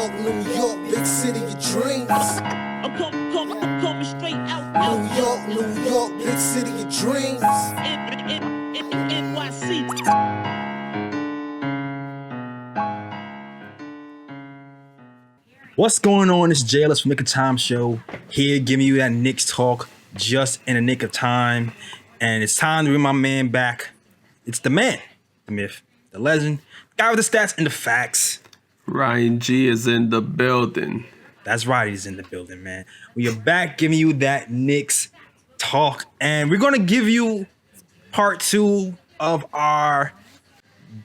York, big city of dreams. I'm coming straight out. New York, big city of dreams. NYC. What's going on? It's Ellis from Nick of Time Show here, giving you that Knicks talk just in the nick of time. And it's time to bring my man back. It's the man, the myth, the legend, the guy with the stats and the facts. Ryan G is in the building. That's right, he's in the building, man. We are back giving you that Knicks talk. And we're going to give you part 2 of our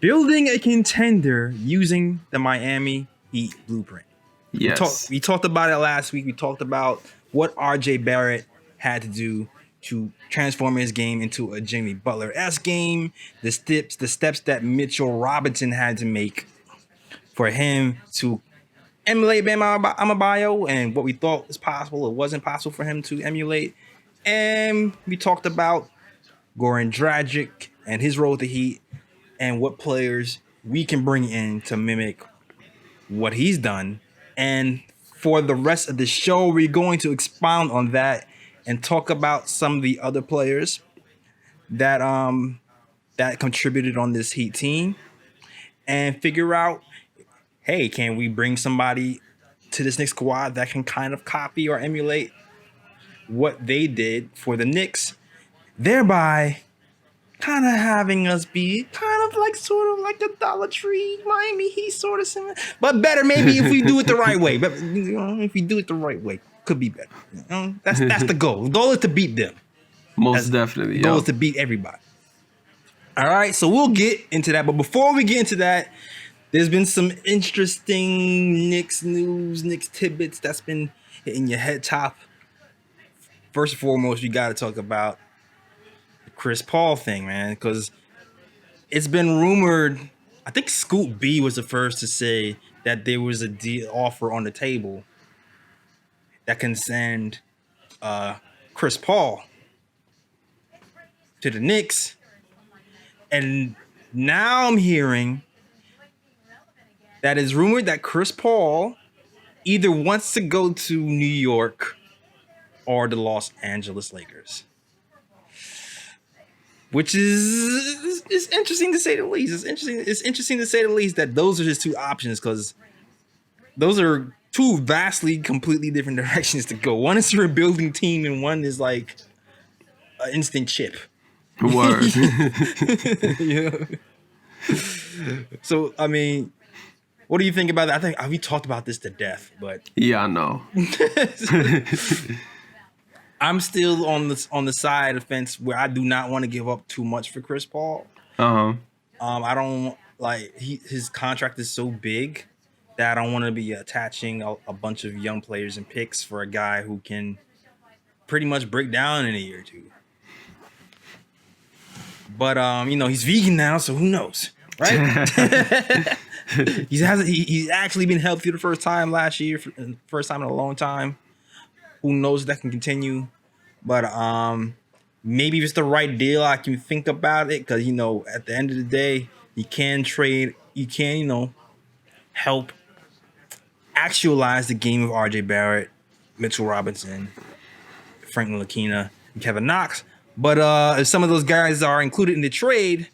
building a contender using the Miami Heat blueprint. Yes. We talked about it last week. We talked about what RJ Barrett had to do to transform his game into a Jimmy Butler-esque game. The steps that Mitchell Robinson had to make for him to emulate Bam Adebayo, and what we thought was possible, it wasn't possible for him to emulate. And we talked about Goran Dragic and his role with the Heat and what players we can bring in to mimic what he's done. And for the rest of the show, we're going to expound on that and talk about some of the other players that that contributed on this Heat team and figure out, hey, can we bring somebody to this Knicks squad that can kind of copy or emulate what they did for the Knicks, thereby kind of having us be kind of like sort of like the Dollar Tree Miami Heat sort of similar, but better maybe if we do it the right way. But if we do it the right way, could be better. That's the goal. The goal is to beat them. Definitely. The goal is to beat everybody. All right, so we'll get into that. But before we get into that, there's been some interesting Knicks news, Knicks tidbits that's been hitting your head top. First and foremost, we got to talk about Chris Paul thing, man, because it's been rumored. I think Scoop B was the first to say that there was a deal offer on the table that can send Chris Paul to the Knicks, and now I'm hearing that it's rumored that Chris Paul either wants to go to New York or the Los Angeles Lakers. Which is interesting to say the least. It's interesting to say the least that those are just two options, because those are two vastly, completely different directions to go. One is a rebuilding team, and one is like an instant chip. Word. Yeah. So I mean, what do you think about that? I think we talked about this to death, but Yeah, I know. I'm still on the side of the fence where I do not want to give up too much for Chris Paul. Uh-huh. I don't like his contract is so big that I don't want to be attaching a bunch of young players and picks for a guy who can pretty much break down in a year or two. But he's vegan now, so who knows, right? He's actually been healthy the first time last year, first time in a long time. Who knows if that can continue? But maybe if it's the right deal, I can think about it, because at the end of the day, you can trade, you can help actualize the game of RJ Barrett, Mitchell Robinson, Frank Ntilikina, and Kevin Knox. But if some of those guys are included in the trade,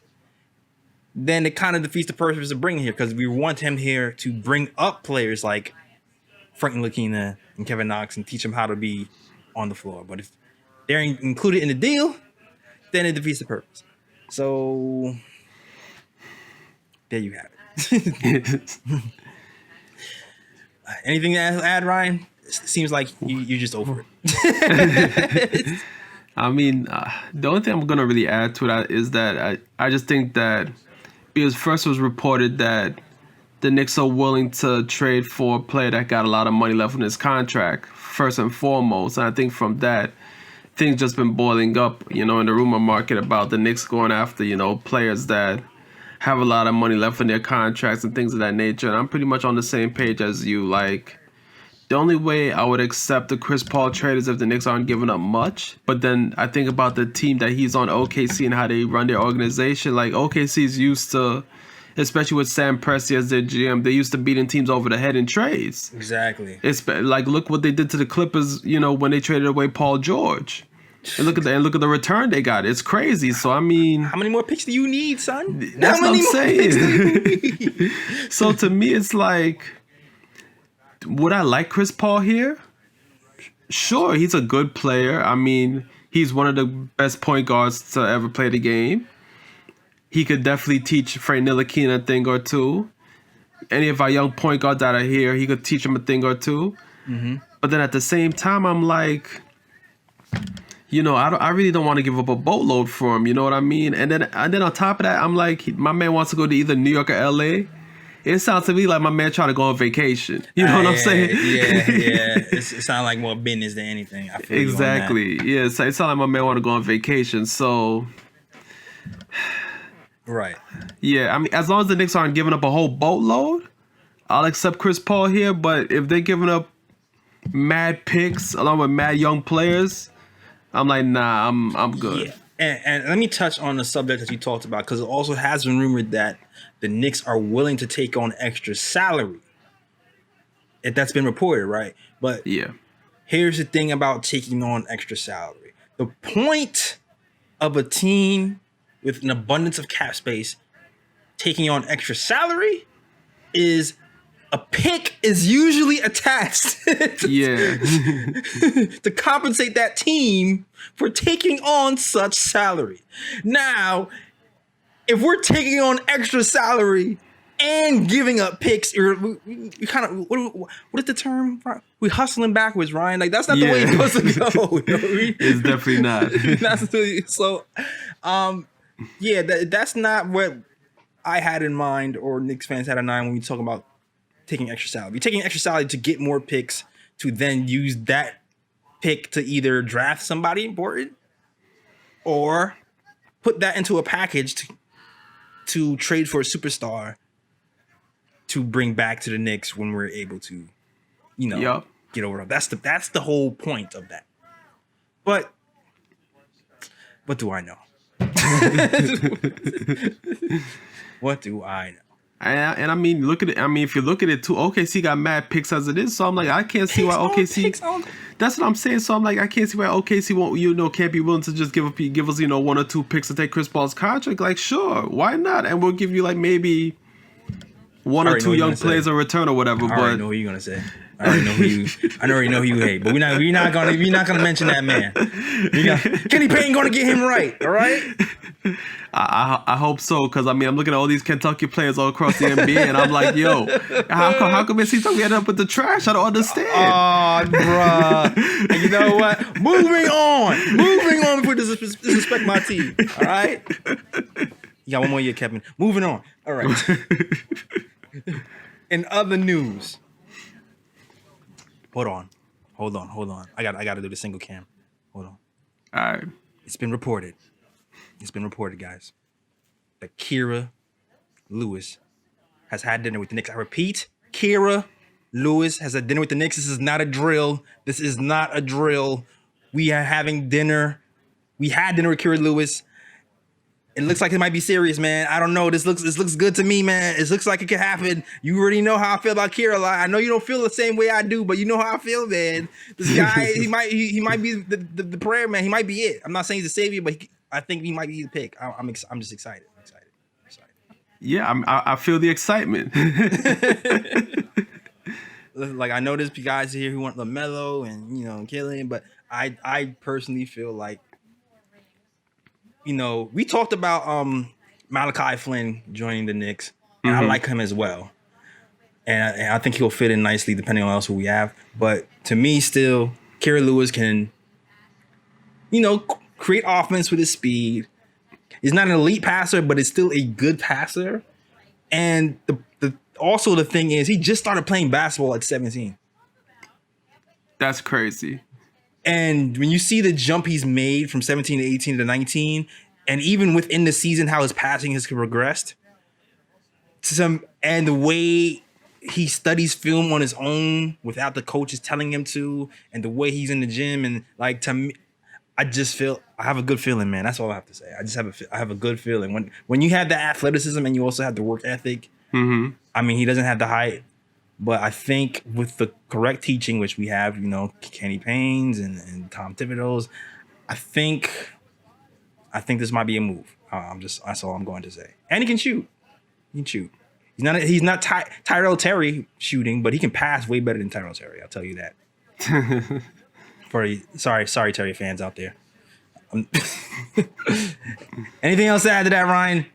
then it kind of defeats the purpose of bringing him here, because we want him here to bring up players like Frank Ntilikina and Kevin Knox and teach them how to be on the floor. But if they're included in the deal, then it defeats the purpose. So there you have it. Anything to add, Ryan? It seems like you're just over it. I mean, the only thing I'm going to really add to that is that I just think that, because first it was reported that the Knicks are willing to trade for a player that got a lot of money left on his contract, first and foremost. And I think from that, things just been boiling up, in the rumor market about the Knicks going after, players that have a lot of money left in their contracts and things of that nature. And I'm pretty much on the same page as you. Like, the only way I would accept the Chris Paul trade is if the Knicks aren't giving up much. But then I think about the team that he's on, OKC, and how they run their organization. Like, OKC's used to especially with Sam Presti as their GM. They used to beating teams over the head in trades. Exactly. It's like, look what they did to the Clippers, when they traded away Paul George. And look at the return they got. It's crazy. So I mean, How many more picks do you need, son? that's How what many I'm more picks do you saying. need? So to me, it's like, would I like Chris Paul here? Sure, he's a good player. I mean, he's one of the best point guards to ever play the game. He could definitely teach Frank Ntilikina a thing or two. Any of our young point guards that are here, he could teach them a thing or two. Mm-hmm. But then at the same time, I'm like, I really don't want to give up a boatload for him. You know what I mean? And then on top of that, I'm like, my man wants to go to either New York or LA. It sounds to me like my man trying to go on vacation. You know what I'm saying? Yeah. It sounds like more business than anything. I feel Exactly. Yeah, it sounds like my man want to go on vacation. So, right. yeah, I mean, as long as the Knicks aren't giving up a whole boatload, I'll accept Chris Paul here. But if they're giving up mad picks along with mad young players, I'm like, nah, I'm good. Yeah. And let me touch on the subject that you talked about, because it also has been rumored that the Knicks are willing to take on extra salary. That's been reported, right? But Yeah. here's the thing about taking on extra salary. The point of a team with an abundance of cap space taking on extra salary is a pick is usually attached Yeah. to compensate that team for taking on such salary. Now, if we're taking on extra salary and giving up picks, we kind of what is the term? We hustling backwards, Ryan. Like that's not the way it's supposed to go. It's definitely not. So, that's not what I had in mind, or Knicks fans had in mind when we talk about taking extra salary. You're taking extra salary to get more picks to then use that pick to either draft somebody important or put that into a package to trade for a superstar to bring back to the Knicks when we're able to, Yup. get over it. That's the whole point of that. But what do I know? What do I know? And I mean, look at it. I mean, if you look at it too, OKC got mad picks as it is. So I'm like, I can't see why OKC. That's what I'm saying. So I'm like, I can't see why OKC won't, can't be willing to just give us, 1 or 2 picks to take Chris Paul's contract. Like, sure, why not? And we'll give you like maybe 1 or 2 young players in return or whatever. I already know who you're gonna say. I already know who you hate. But we're not gonna mention that man. Kenny Payne gonna get him right. All right. I hope so, because I mean, I'm looking at all these Kentucky players all across the NBA, and I'm like, yo, how come it's we end up with the trash? I don't understand. Oh, bruh. And you know what? Moving on before disrespect my team. All right. You got one more year, Kevin. Moving on. All right. In other news, hold on. I got to do the single cam. Hold on. All right. It's been reported, guys, that Kira Lewis has had dinner with the Knicks. I repeat, Kira Lewis has had dinner with the Knicks. This is not a drill. We are having dinner. We had dinner with Kira Lewis. It looks like it might be serious, man. I don't know. This looks good to me, man. It looks like it could happen. You already know how I feel about Kira. I know you don't feel the same way I do, but you know how I feel, man. This guy, he might be the prayer man. He might be it. I'm not saying he's the savior, but I think he might be the pick. I'm just excited. I'm excited. Yeah, I feel the excitement. Like, I know there's guys here who want LaMelo and Killian, but I personally feel like, we talked about Malachi Flynn joining the Knicks, and I like him as well. And I think he'll fit in nicely depending on who we have. But to me, still, Kira Lewis can, create offense with his speed. He's not an elite passer, but he's still a good passer. And also the thing is, he just started playing basketball at 17. That's crazy. And when you see the jump he's made from 17 to 18 to 19, and even within the season, how his passing has progressed, and the way he studies film on his own without the coaches telling him to, and the way he's in the gym, and like, to me, I just feel I have a good feeling, man. That's all I have to say. I have a good feeling when you have the athleticism and you also have the work ethic. Mm-hmm. I mean, he doesn't have the height, but I think with the correct teaching, which we have, Kenny Payne's and Tom Thibodeau's, I think this might be a move. That's all I'm going to say. And he can shoot. He can shoot. He's not Tyrell Terry shooting, but he can pass way better than Tyrell Terry. I'll tell you that. Sorry, Terry fans out there. Anything else to add to that, Ryan?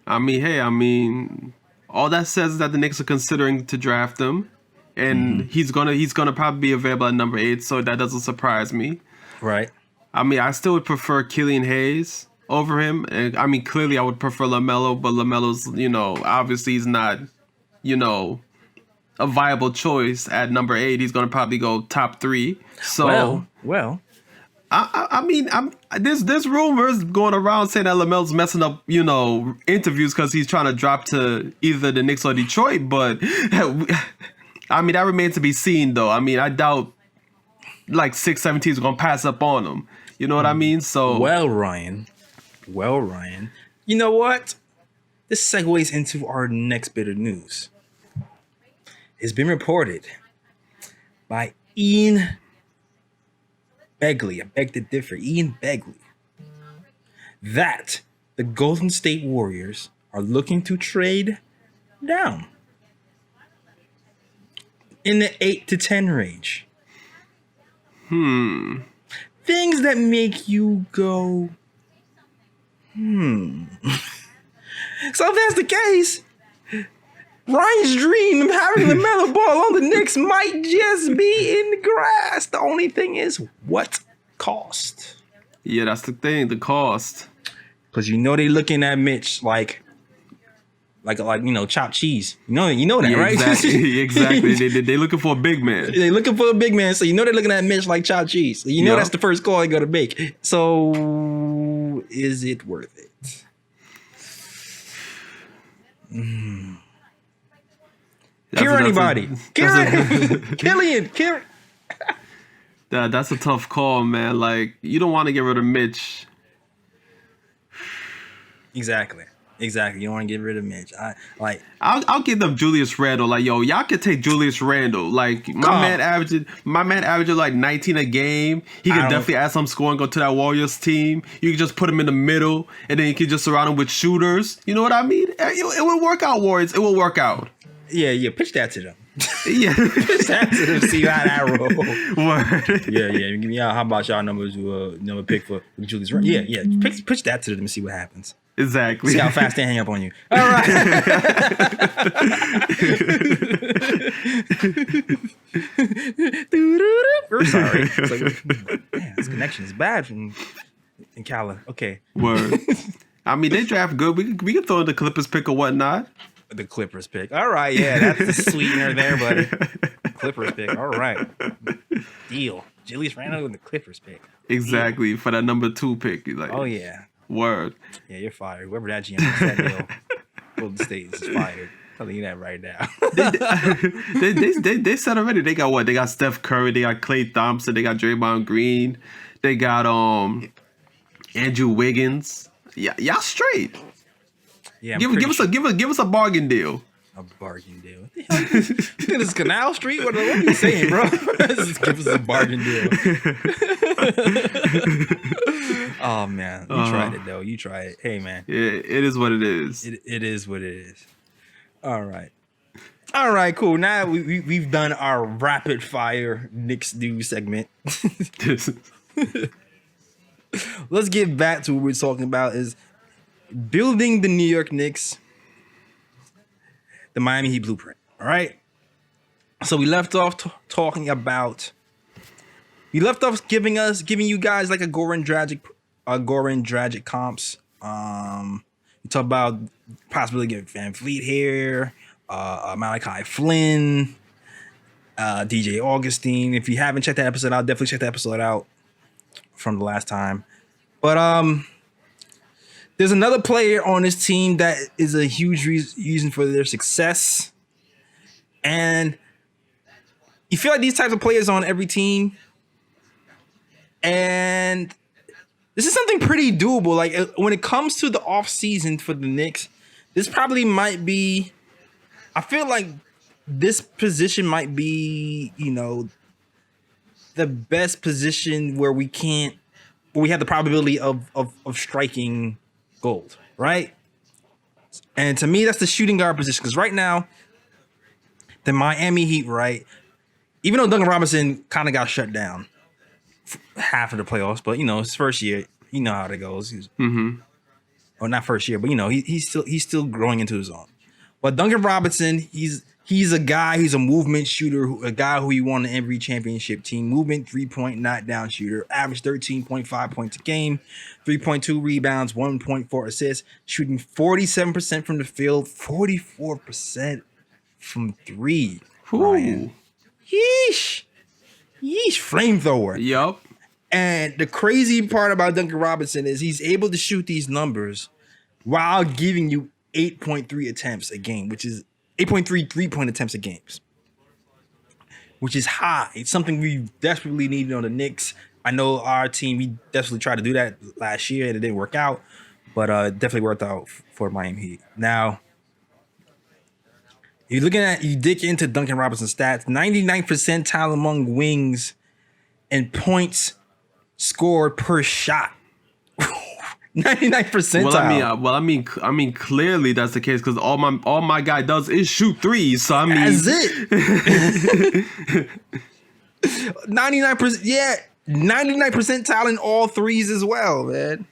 I mean, all that says is that the Knicks are considering to draft him, and he's gonna probably be available at number 8, so that doesn't surprise me. Right. I mean, I still would prefer Killian Hayes over him. And I mean, clearly I would prefer LaMelo, but LaMelo's, obviously he's not, a viable choice at number 8. He's going to probably go top 3. So, well. I mean, there's rumors going around saying that LaMelo's messing up, interviews because he's trying to drop to either the Knicks or Detroit. But I mean, that remains to be seen, though. I mean, I doubt like 6-7 teams are going to pass up on him. You know what I mean? So, Well, Ryan. You know what? This segues into our next bit of news. It's been reported by Ian Begley, I beg to differ, Ian Begley, that the Golden State Warriors are looking to trade down in the 8 to 10 range. Things that make you go, So if that's the case, Ryan's dream of having LaMelo Ball on the Knicks might just be in the grass. The only thing is, what cost? Yeah, that's the thing, the cost. Because they looking at Mitch like chopped cheese. You know that, right? Exactly. They looking for a big man. They're looking for a big man, so they're looking at Mitch like chopped cheese. So that's the first call they got to make. So is it worth it? Killian. That's a tough call, man. Like, you don't want to get rid of Mitch. Exactly. You don't want to get rid of Mitch. I'll give them Julius Randle. Like, yo, y'all can take Julius Randle. Like, my man averaging like 19 a game. He can definitely add some scoring go to that Warriors team. You can just put him in the middle, and then you can just surround him with shooters. You know what I mean? It will work out, Warriors. It will work out. Yeah. Pitch that to them. Yeah, pitch that to them. See how that roll. Word. Yeah. How about y'all numbers who number pick for Julius Randle? Yeah. Pitch that to them and see what happens. Exactly. See how fast they hang up on you. All right. We're sorry. It's like, man, this connection is bad in Cali. Okay. Word. I mean, they draft good. We can throw in the Clippers pick or whatnot. The Clippers pick. All right. Yeah, that's the sweetener there, buddy. Clippers pick. All right. Deal. Julius Randle with the Clippers pick. Exactly. For that number 2 pick. Like, oh, yeah. Word. Yeah, you're fired. Whoever that GM is, that deal, Golden State is fired. I'm telling you that right now. they said already. They got what? They got Steph Curry. They got Klay Thompson. They got Draymond Green. They got Andrew Wiggins. Yeah, y'all straight. Yeah, give us a bargain deal. A bargain deal. What the hell? This is Canal Street? What are you saying, bro? Just give us a bargain deal. Oh, man. You tried it, though. You tried it. Hey, man. Yeah, it is what it is. It is what it is. All right. All right, cool. Now we've done our rapid fire Knicks news segment. Let's get back to what we're talking about is building the New York Knicks, the Miami Heat blueprint. All right. So we left off talking about. We left off giving you guys like a Goran Dragic comps. We talked about possibly getting Van Vliet here, Malachi Flynn, DJ Augustine. If you haven't checked that episode out, definitely check that episode out from the last time. But there's another player on this team that is a huge reason for their success. And you feel like these types of players on every team, And this is something pretty doable. Like when it comes to the off season for the Knicks, this probably might be. I feel like this position might be, the best position where we have the probability of striking gold, right? And to me, that's the shooting guard position. Because right now, the Miami Heat, right? Even though Duncan Robinson kind of got shut down half of the playoffs, but his first year, you know how that goes. Or not first year, but he's still growing into his own. But Duncan Robinson, he's a guy, he's a movement shooter, a guy who he won the every championship team. Movement, 3-point knockdown shooter, average 13.5 points a game, 3.2 rebounds, 1.4 assists, shooting 47% from the field, 44% from three. Ryan. Yeesh, flamethrower. Yup. And the crazy part about Duncan Robinson is he's able to shoot these numbers while giving you 8.3 attempts a game, which is 8.3 3-point attempts a game, which is high. It's something we desperately needed on the Knicks. I know our team, we desperately tried to do that last year and it didn't work out, but definitely worked out for Miami Heat. Now, you dig into Duncan Robinson's stats, 99th percentile among wings and points scored per shot. 99 percentile. Well, I mean, clearly that's the case because all my guy does is shoot threes. So I mean, that's it. 99%. Yeah, 99 percentile in all threes as well, man.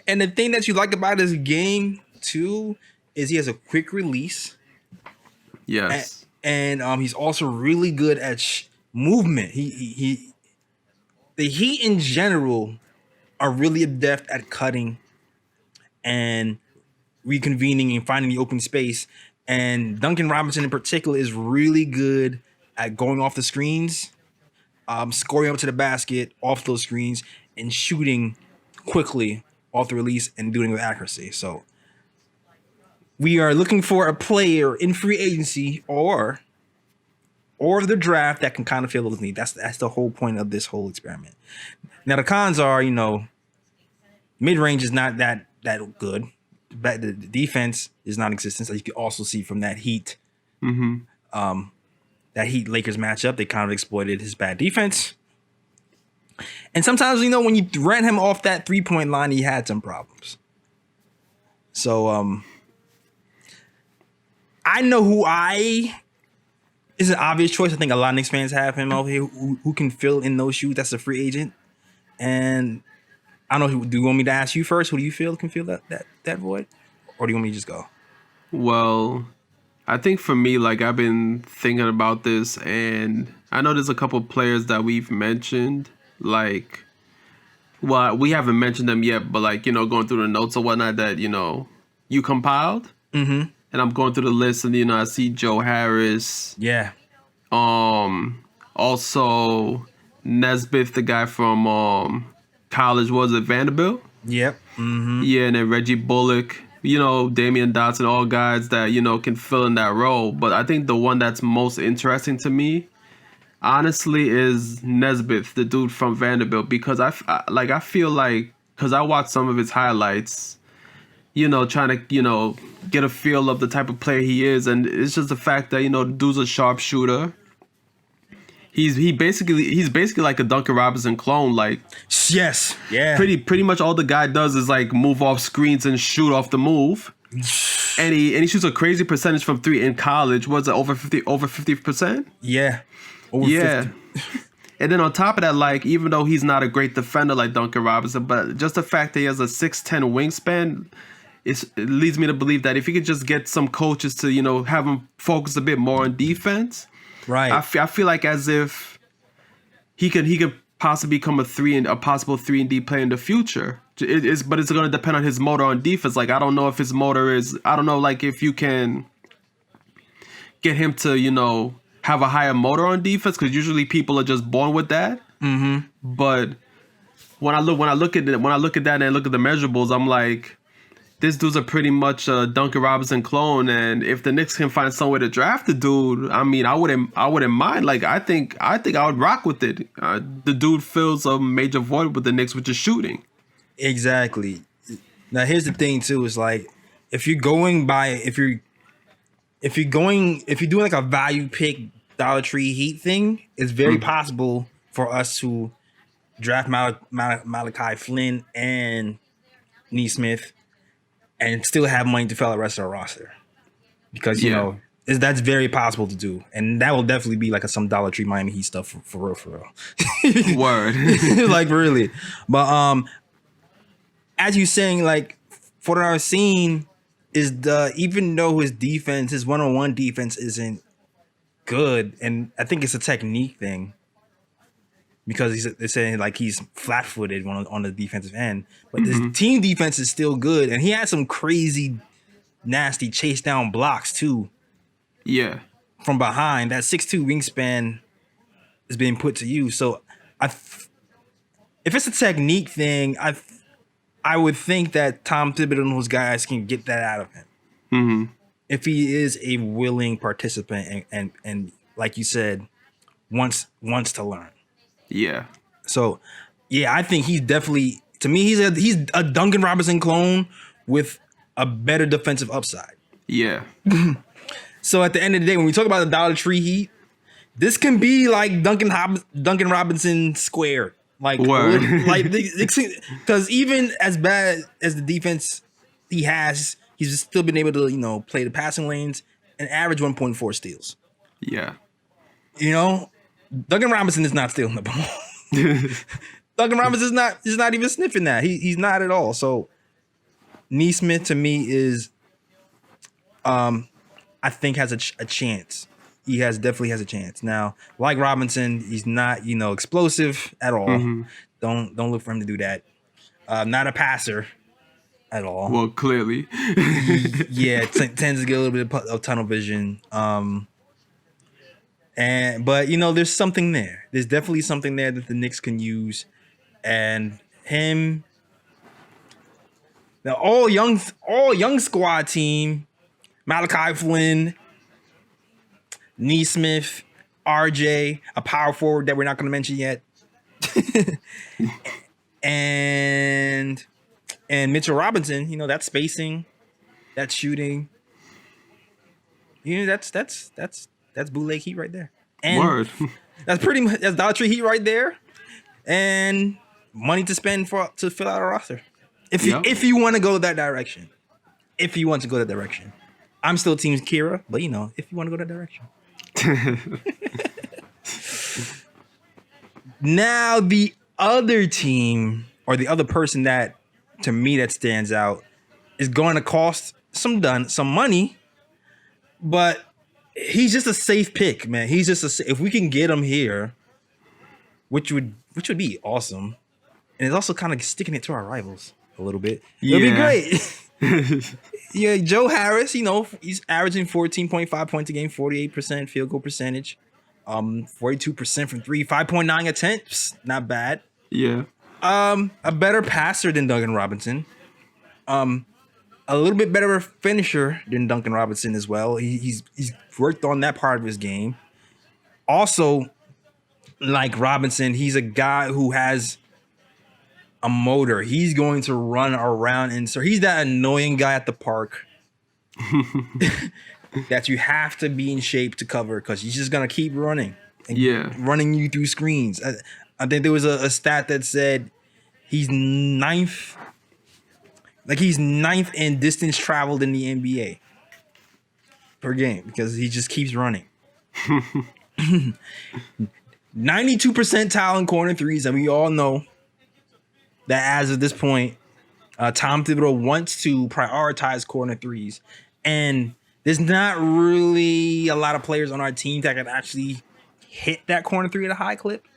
And the thing that you like about his game too is he has a quick release. Yes, and he's also really good at movement. The Heat in general are really adept at cutting and reconvening and finding the open space. And Duncan Robinson in particular is really good at going off the screens, scoring up to the basket off those screens, and shooting quickly off the release and doing it with accuracy. So we are looking for a player in free agency or the draft that can kind of fill those needs. That's the whole point of this whole experiment. Now the cons are, mid-range is not that good. The defense is non-existent, as you can also see from that Heat, that Heat Lakers matchup. They kind of exploited his bad defense, and sometimes when you ran him off that 3-point line, he had some problems. So I know who is an obvious choice. I think a lot of Knicks fans have him over here who can fill in those shoes. That's a free agent. And I don't know, do you want me to ask you first? Who do you feel can fill that void? Or do you want me to just go? Well, I think for me, like I've been thinking about this and I know there's a couple players that we've mentioned. Like, well, we haven't mentioned them yet, but going through the notes or whatnot that, you compiled. Mm-hmm. And I'm going through the list and, I see Joe Harris. Yeah. Also Nesmith, the guy from college, was it Vanderbilt? Yep. Mm-hmm. Yeah, and then Reggie Bullock, Damian Dotson, all guys that, can fill in that role. But I think the one that's most interesting to me, honestly, is Nesmith, the dude from Vanderbilt, because I feel like, because I watched some of his highlights, trying to, get a feel of the type of player he is. And it's just the fact that, the dude's a sharpshooter. He's basically like a Duncan Robinson clone. Like, yes, yeah. Pretty much all the guy does is like move off screens and shoot off the move. And he shoots a crazy percentage from three in college. Was it over 50%? Yeah. Over 50. And then on top of that, like, even though he's not a great defender like Duncan Robinson, but just the fact that he has a 6'10" wingspan, it leads me to believe that if he could just get some coaches to, have him focus a bit more on defense, right? I feel like as if he could possibly become a possible 3-and-D player in the future. But it's going to depend on his motor on defense. Like, I don't know if his motor is, I don't know, like, if you can get him to, have a higher motor on defense, because usually people are just born with that. Mm-hmm. But when I look at that and I look at the measurables, I'm like, this dude's a pretty much a Duncan Robinson clone, and if the Knicks can find some way to draft the dude, I mean, I wouldn't mind. Like, I think I would rock with it. The dude fills a major void with the Knicks, which is shooting. Exactly. Now here's the thing too, is like if you're doing like a value pick Dollar Tree Heat thing, it's very possible for us to draft Malachi Flynn and Nesmith and still have money to fill out the rest of our roster. Because you know that's very possible to do, and that will definitely be like some Dollar Tree Miami Heat stuff for real. Word. Like really. But as you saying, like for what I've seen is even though his defense, his one-on-one defense isn't good, and I think it's a technique thing because they're saying like he's flat-footed on the defensive end, but his team defense is still good, and he had some crazy, nasty chase down blocks too. Yeah, from behind. That 6'2" wingspan is being put to use. So if it's a technique thing, I would think that Tom Thibodeau and those guys can get that out of him. If he is a willing participant and like you said, wants to learn. Yeah. So yeah, I think he's definitely, to me, he's a Duncan Robinson clone with a better defensive upside. Yeah. So at the end of the day, when we talk about the Dollar Tree Heat, this can be like Duncan Robinson squared. Like, word. Like, because even as bad as the defense he has, he's still been able to, play the passing lanes and average 1.4 steals. Yeah. Duncan Robinson is not stealing the ball. Duncan Robinson is not even sniffing that. He's not at all. So Nesmith to me is, I think has a chance. He definitely has a chance. Now, like Robinson, he's not, explosive at all. Don't look for him to do that. Not a passer at all. Well, clearly. Yeah, tends to get a little bit of tunnel vision. But there's something there. There's definitely something there that the Knicks can use. And him, the all young squad team, Malachi Flynn, Nesmith, RJ, a power forward that we're not going to mention yet, and Mitchell Robinson. That's spacing, that's shooting. That's bootleg Heat right there. And word. That's Dollar Tree Heat right there, and money to spend to fill out a roster. If you want to go that direction, I'm still Team Kira, but if you want to go that direction. Now the other team or the other person that to me that stands out is going to cost some money, but he's just a safe pick, man. He's just if we can get him here, which would be awesome, and it's also kind of sticking it to our rivals a little bit. It'd be great. Yeah, Joe Harris, he's averaging 14.5 points a game, 48% field goal percentage, 42% from three, 5.9 attempts, not bad. Yeah. A better passer than Duncan Robinson. A little bit better a finisher than Duncan Robinson as well. He's worked on that part of his game. Also, like Robinson, he's a guy who has a motor. He's going to run around, and so he's that annoying guy at the park that you have to be in shape to cover because he's just gonna keep running and running you through screens. I think there was a stat that said he's ninth in distance traveled in the NBA per game because he just keeps running. 92 percentile in corner threes, and we all know that as of this point, Tom Thibodeau wants to prioritize corner threes. And there's not really a lot of players on our team that can actually hit that corner three at a high clip.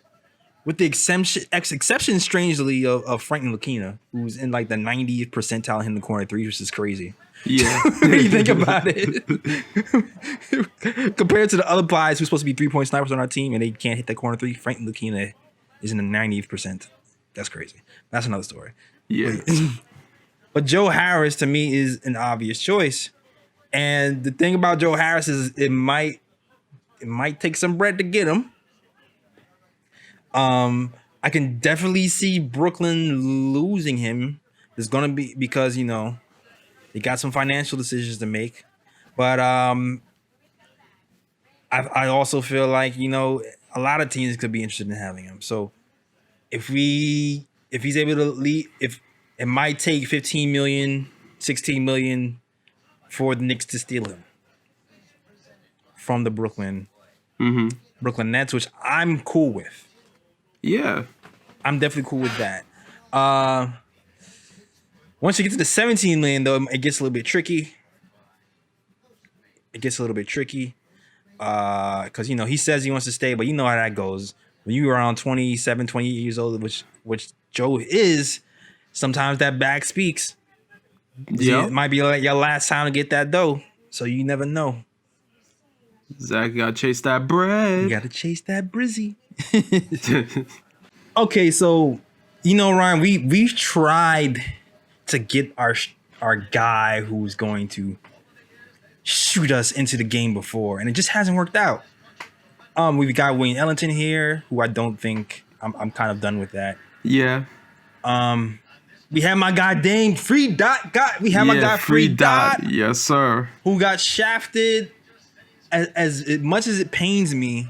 With the exception strangely, of Frank Ntilikina, who's in like the 90th percentile hitting the corner three, which is crazy. Yeah. When you think about it. Compared to the other guys who's supposed to be 3-point snipers on our team and they can't hit that corner three, Frank Ntilikina is in the 90th percent. That's crazy. That's another story. Yeah. But Joe Harris to me is an obvious choice. And the thing about Joe Harris is it might take some bread to get him. I can definitely see Brooklyn losing him. There's gonna be because they got some financial decisions to make. But I also feel like a lot of teams could be interested in having him. So if he's able to lead, if it might take 15 million, 16 million for the Knicks to steal him from the Brooklyn Nets, which I'm cool with. Yeah. I'm definitely cool with that. Once you get to the 17 million, though, it gets a little bit tricky. Because he says he wants to stay, but you know how that goes. When you're around 27, 28 years old, which Joe is, sometimes that back speaks. Yeah. It might be like your last time to get that dough, so you never know. Zach gotta chase that bread. You gotta chase that brizzy. Okay, so Ryan, we've tried to get our guy who's going to shoot us into the game before, and it just hasn't worked out. We've got Wayne Ellington here, who I don't think I'm kind of done with that. Yeah. We have my guy Dame Free Dot. My guy Free Dot. Yes, sir. Who got shafted. As much as it pains me,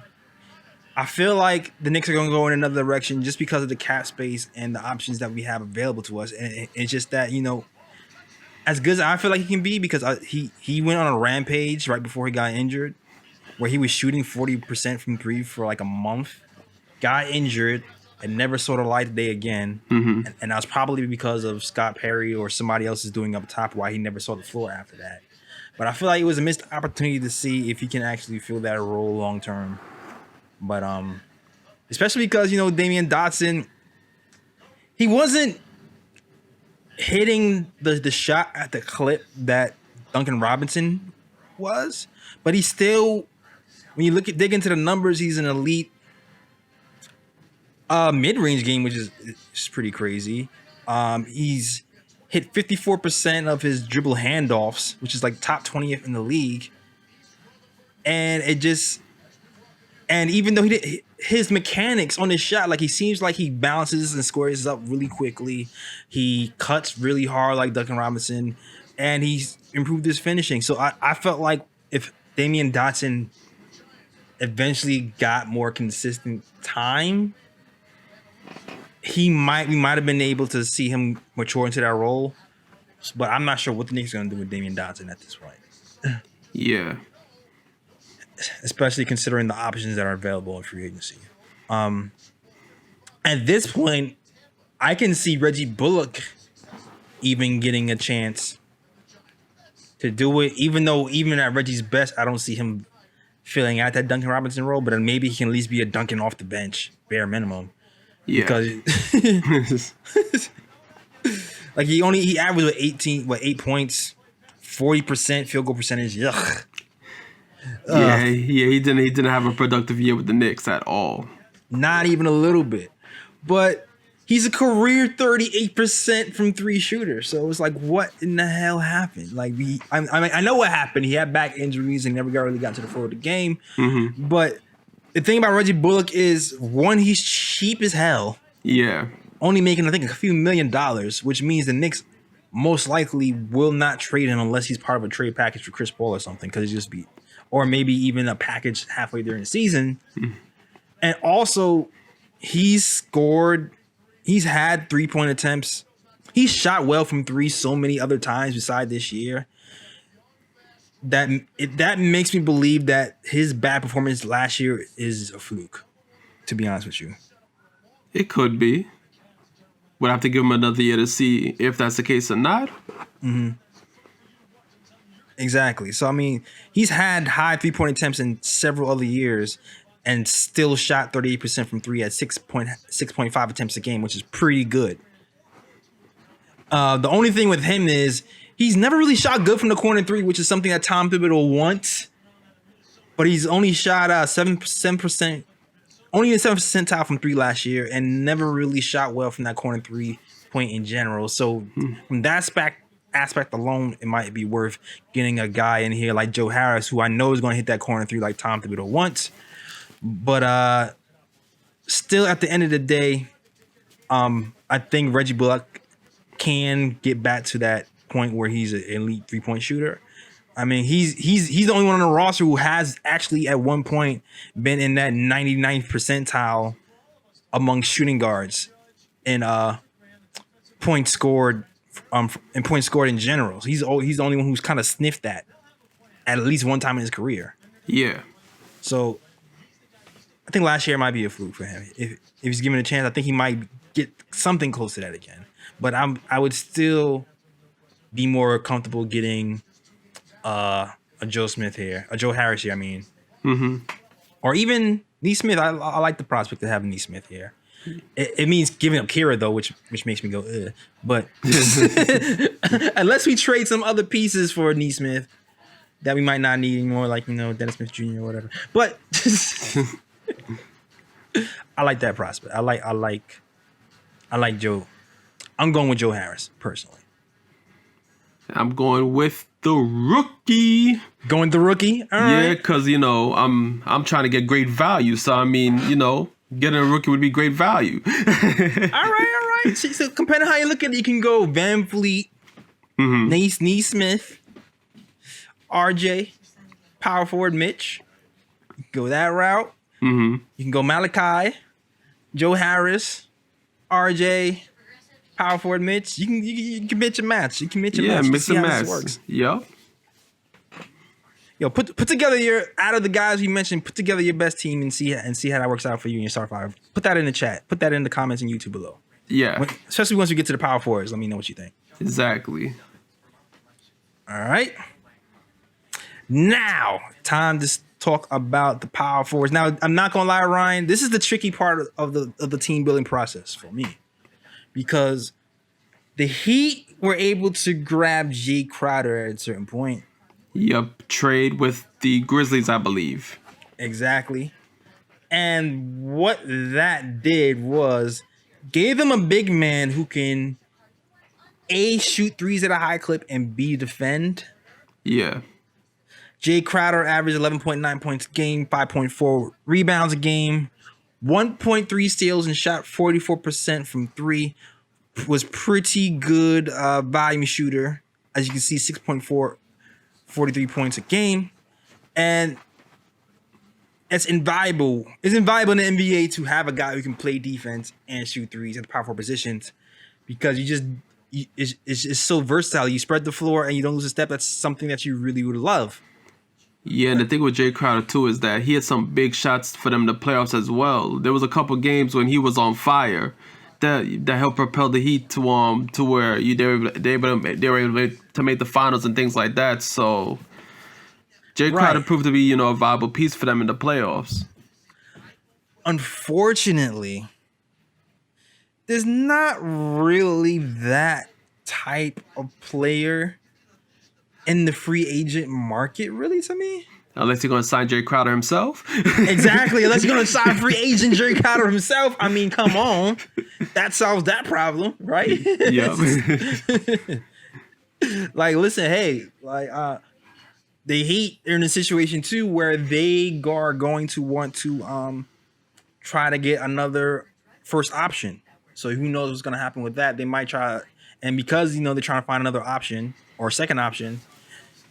I feel like the Knicks are going to go in another direction just because of the cap space and the options that we have available to us. And it's just that, as good as I feel like he can be, because he went on a rampage right before he got injured, where he was shooting 40% from three for like a month, got injured, and never saw the light of day again. And that was probably because of Scott Perry or somebody else is doing up top why he never saw the floor after that. But I feel like it was a missed opportunity to see if he can actually fill that role long term. But especially because Damian Dotson, he wasn't hitting the shot at the clip that Duncan Robinson was, but he still, when you dig into the numbers, he's an elite mid-range game, which is pretty crazy. He's hit 54% of his dribble handoffs, which is like top 20th in the league. And even though his mechanics on his shot, like he seems like he bounces and squares up really quickly. He cuts really hard like Duncan Robinson, and he's improved his finishing. So I felt like if Damian Dotson eventually got more consistent time, we might have been able to see him mature into that role. But I'm not sure what the Knicks are going to do with Damian Dotson at this point. Yeah. Especially considering the options that are available in free agency. At this point, I can see Reggie Bullock even getting a chance to do it, even though even at Reggie's best, I don't see him filling out that Duncan Robinson role, but maybe he can at least be a Duncan off the bench, bare minimum. Yeah. Because like he averaged 8 points, 40% field goal percentage. Yuck. Yeah, he didn't have a productive year with the Knicks at all. Not even a little bit. But he's a career 38% from three shooter. So it's like, what in the hell happened? Like I know what happened. He had back injuries and never really got to the floor of the game. But the thing about Reggie Bullock is, one, he's cheap as hell. Yeah. Only making, I think, a few $1 million, which means the Knicks most likely will not trade him unless he's part of a trade package for Chris Paul or something, because it's just be, or maybe even a package halfway during the season. And also, he's had 3-point attempts. He's shot well from three so many other times beside this year. That makes me believe that his bad performance last year is a fluke, to be honest with you. It could be. We'll have to give him another year to see if that's the case or not. Exactly. So, I mean, he's had high 3-point attempts in several other years and still shot 38% from three at 6.5 attempts a game, which is pretty good. The only thing with him is he's never really shot good from the corner three, which is something that Tom Thibodeau wants. But he's only shot 7%, only in the 7th percentile from three last year, and never really shot well from that corner three point in general. So from that aspect alone, it might be worth getting a guy in here like Joe Harris, who I know is going to hit that corner three like Tom Thibodeau wants. But still, at the end of the day, I think Reggie Bullock can get back to that point where he's an elite 3-point shooter. I mean, he's the only one on the roster who has actually at one point been in that 99th percentile among shooting guards in points scored in general. So he's the only one who's kind of sniffed that at least one time in his career. Yeah. So I think last year might be a fluke for him. If he's given a chance, I think he might get something close to that again. But I would still be more comfortable getting a Joe Harris here. I mean, or even Nesmith. I like the prospect of having Nesmith here. It means giving up Kira though, which makes me go, ugh. But unless we trade some other pieces for Nesmith that we might not need anymore, like Dennis Smith Jr. or whatever. But I like that prospect. I like Joe. I'm going with Joe Harris personally. I'm going with the rookie. Going the rookie? All right. Yeah, because I'm trying to get great value. So I mean, getting a rookie would be great value. All right. So depending on how you look at it, you can go Van Vliet, Nesmith, RJ, power forward Mitch. You can go that route. You can go Malachi, Joe Harris, RJ, power forward Mitch. You can mix and match. You can mix and match. Mix and match. Works. Yep. Yo, put together out of the guys you mentioned, put together your best team and see how that works out for you in your start five. Put that in the chat. Put that in the comments on YouTube below. Yeah. Especially once we get to the power forwards, let me know what you think. Exactly. All right. Now, time to talk about the power forwards. Now, I'm not gonna lie, Ryan. This is the tricky part of the team building process for me, because the Heat were able to grab Jay Crowder at a certain point. Yep, trade with the Grizzlies, I believe. Exactly. And what that did was gave them a big man who can A, shoot threes at a high clip, and B, defend. Yeah. Jay Crowder averaged 11.9 points a game, 5.4 rebounds a game, 1.3 steals, and shot 44% from three. Was pretty good volume shooter. As you can see, 6.4, 43 points a game. And it's invaluable. It's invaluable in the NBA to have a guy who can play defense and shoot threes at the power forward positions, because it's so versatile. You spread the floor and you don't lose a step. That's something that you really would love. Yeah, and the thing with Jay Crowder too is that he had some big shots for them in the playoffs as well. There was a couple games when he was on fire that helped propel the Heat to where they were able to make the finals and things like that. So Jay Crowder proved to be a viable piece for them in the playoffs. Unfortunately, there's not really that type of player in the free agent market, really, to me. Unless you're going to sign Jay Crowder himself. Exactly. Unless you're going to sign free agent Jay Crowder himself. I mean, come on. That solves that problem, right? Yep. Like, listen, hey, the Heat are in a situation, too, where they are going to want to try to get another first option. So who knows what's going to happen with that. They might try, and because, they're trying to find another option or second option,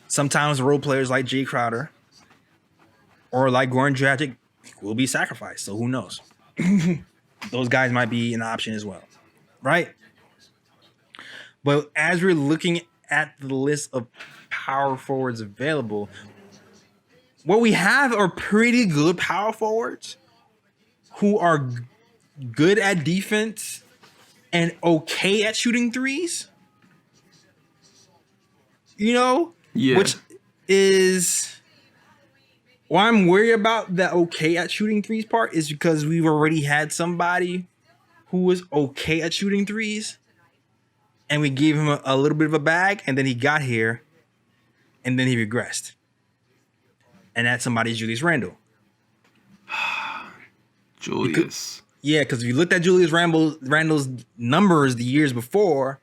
sometimes role players like Jay Crowder or like Goran Dragic will be sacrificed. So who knows? Those guys might be an option as well, right? But as we're looking at the list of power forwards available, what we have are pretty good power forwards who are good at defense and okay at shooting threes. Yeah. Which is why I'm worried about that okay at shooting threes part, is because we've already had somebody who was okay at shooting threes and we gave him a little bit of a bag, and then he got here and then he regressed. And that somebody is Julius Randle. Julius. Yeah, because if you looked at Randle's numbers the years before,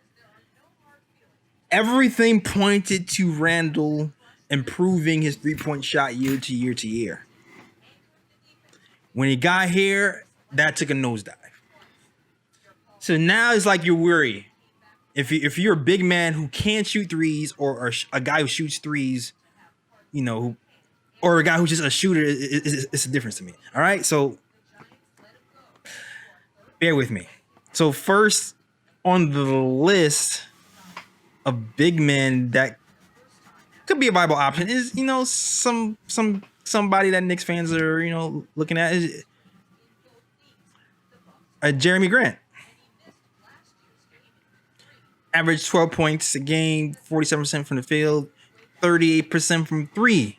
everything pointed to Randle improving his 3-point shot year to year to year. When he got here, that took a nosedive. So now it's like you're worried. If you're a big man who can shoot threes, or a guy who shoots threes, or a guy who's just a shooter, it's a difference to me. All right, so bear with me. So first on the list of big men that could be a viable option is somebody that Knicks fans are looking at is Jeremy Grant. Average 12 points a game, 47% from the field, 38% from three,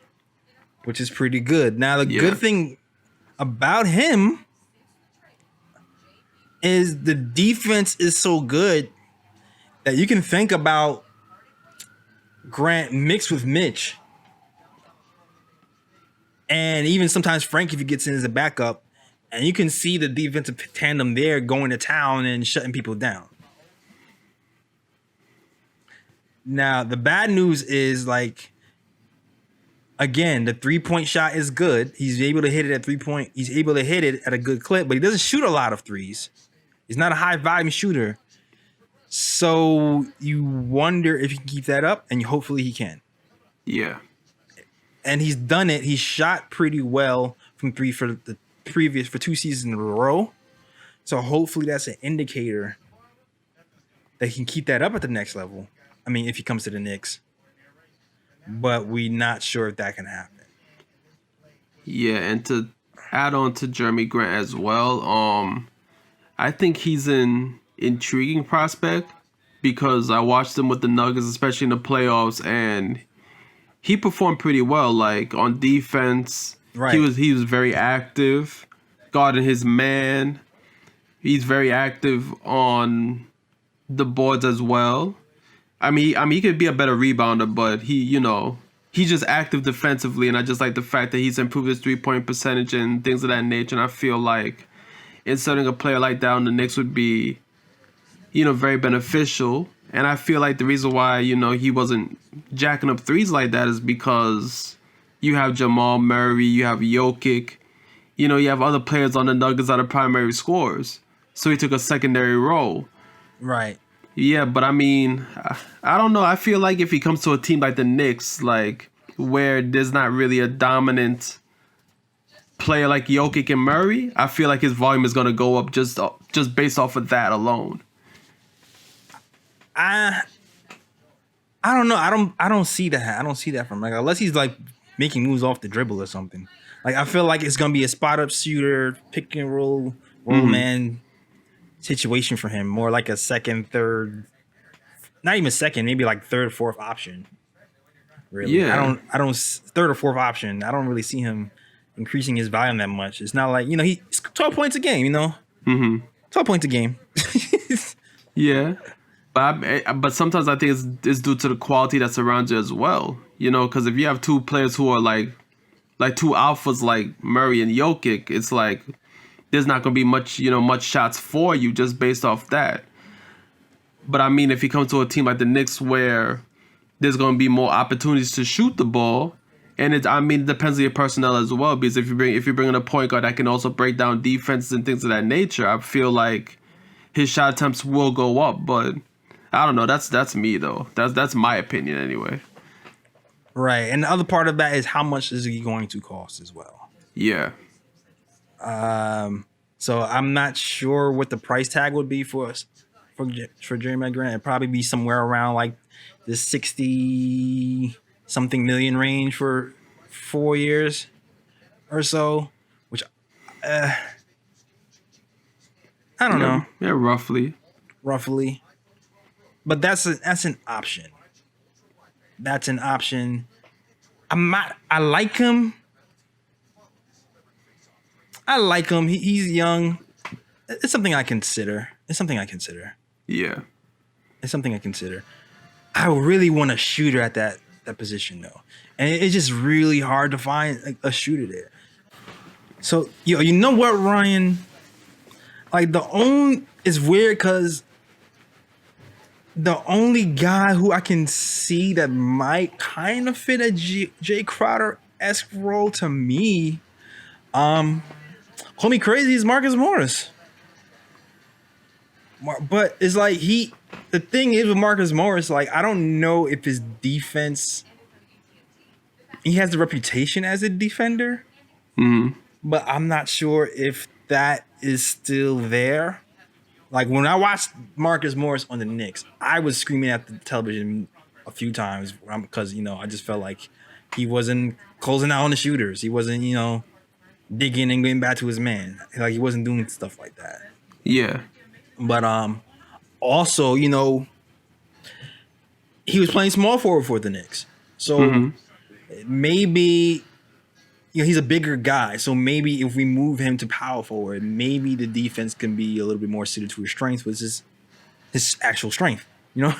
which is pretty good. Now, the good thing about him is the defense is so good that you can think about Grant mixed with Mitch. And even sometimes Frank, if he gets in as a backup, and you can see the defensive tandem there going to town and shutting people down. Now, the bad news is, again, the 3-point shot is good. He's able to hit it at 3-point. He's able to hit it at a good clip, but he doesn't shoot a lot of threes. He's not a high volume shooter. So you wonder if he can keep that up, and hopefully he can. Yeah. And he's done it. He shot pretty well from three for 2 seasons in a row. So hopefully that's an indicator that he can keep that up at the next level. I mean, if he comes to the Knicks. But we're not sure if that can happen. Yeah, and to add on to Jeremy Grant as well, I think he's an intriguing prospect because I watched him with the Nuggets, especially in the playoffs, and he performed pretty well. Like on defense, right. He was very active, guarding his man. He's very active on the boards as well. I mean, he could be a better rebounder, but he's just active defensively, and I just like the fact that he's improved his 3-point percentage and things of that nature. And I feel like inserting a player like that on the Knicks would be, very beneficial. And I feel like the reason why, he wasn't jacking up threes like that is because you have Jamal Murray, you have Jokic, you have other players on the Nuggets that are primary scorers. So he took a secondary role. Right. Yeah, but I mean, I don't know. I feel like if he comes to a team like the Knicks, where there's not really a dominant player like Jokic and Murray, I feel like his volume is going to go up just based off of that alone. I don't know. I don't see that. I don't see that from unless he's making moves off the dribble or something. I feel like it's gonna be a spot up shooter, pick and roll man situation for him. More like a second, third, not even second, maybe third, fourth option. Really, yeah. I don't third or fourth option. I don't really see him increasing his volume that much. It's not like he's 12 points a game. 12 points a game. Yeah. But sometimes I think it's due to the quality that's around you as well. Because if you have two players who are like two alphas like Murray and Jokic, it's like there's not going to be much shots for you just based off that. But I mean, if you come to a team like the Knicks where there's going to be more opportunities to shoot the ball, and it depends on your personnel as well. Because if you're bringing a point guard that can also break down defenses and things of that nature, I feel like his shot attempts will go up. But I don't know. That's me though. That's my opinion anyway. Right, and the other part of that is how much is he going to cost as well. Yeah. So I'm not sure what the price tag would be for Jeremy Grant. It'd probably be somewhere around the 60 something million range for 4 years or so, which I don't know. Yeah, roughly. But that's an option. That's an option. I like him. He's young. It's something I consider. Yeah. It's something I consider. I really want a shooter at that position though, and it's just really hard to find a shooter there. So you know what, Ryan? Like it's weird because the only guy who I can see that might kind of fit a Jay Crowder-esque role to me, call me crazy, is Marcus Morris. But it's like the thing is with Marcus Morris, like I don't know if his defense, he has the reputation as a defender, but I'm not sure if that is still there. Like when I watched Marcus Morris on the Knicks, I was screaming at the television a few times because I just felt like he wasn't closing out on the shooters. He wasn't digging and getting back to his man. Like he wasn't doing stuff like that. Yeah. But also he was playing small forward for the Knicks, so maybe he's a bigger guy. So maybe if we move him to power forward, maybe the defense can be a little bit more suited to his strength, which is his actual strength. Yeah.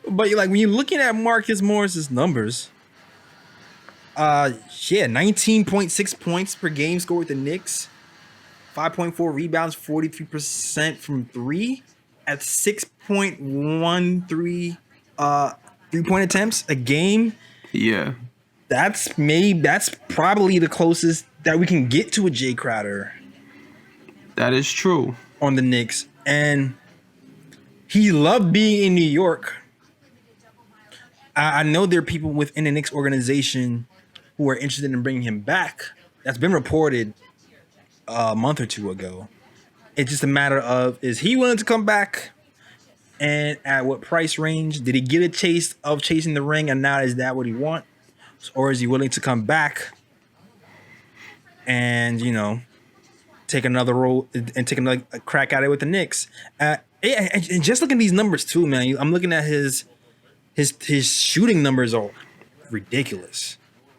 But like when you're looking at Marcus Morris's numbers, 19.6 points per game scored with the Knicks, 5.4 rebounds, 43% from three, at 6.13 3-point attempts a game. Yeah. That's probably the closest that we can get to a Jay Crowder. That is true. On the Knicks. And he loved being in New York. I know there are people within the Knicks organization who are interested in bringing him back. That's been reported a month or two ago. It's just a matter of, is he willing to come back, and at what price range? Did he get a taste of chasing the ring, and now is that what he wants? Or is he willing to come back and take another role and take another crack at it with the Knicks? And just looking at these numbers too, man. I'm looking at his shooting numbers are ridiculous.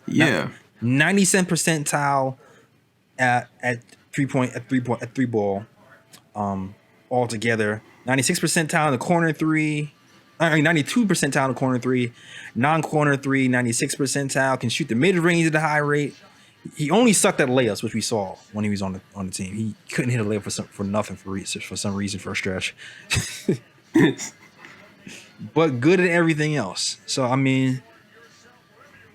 Yeah, 97th percentile at three ball, altogether. 96th percentile in the corner three. 92 percentile in the corner three, non-corner three, 96 percentile, can shoot the mid-range at a high rate. He only sucked at layups, which we saw when he was on the team. He couldn't hit a layup for some reason for a stretch. But good at everything else. So I mean,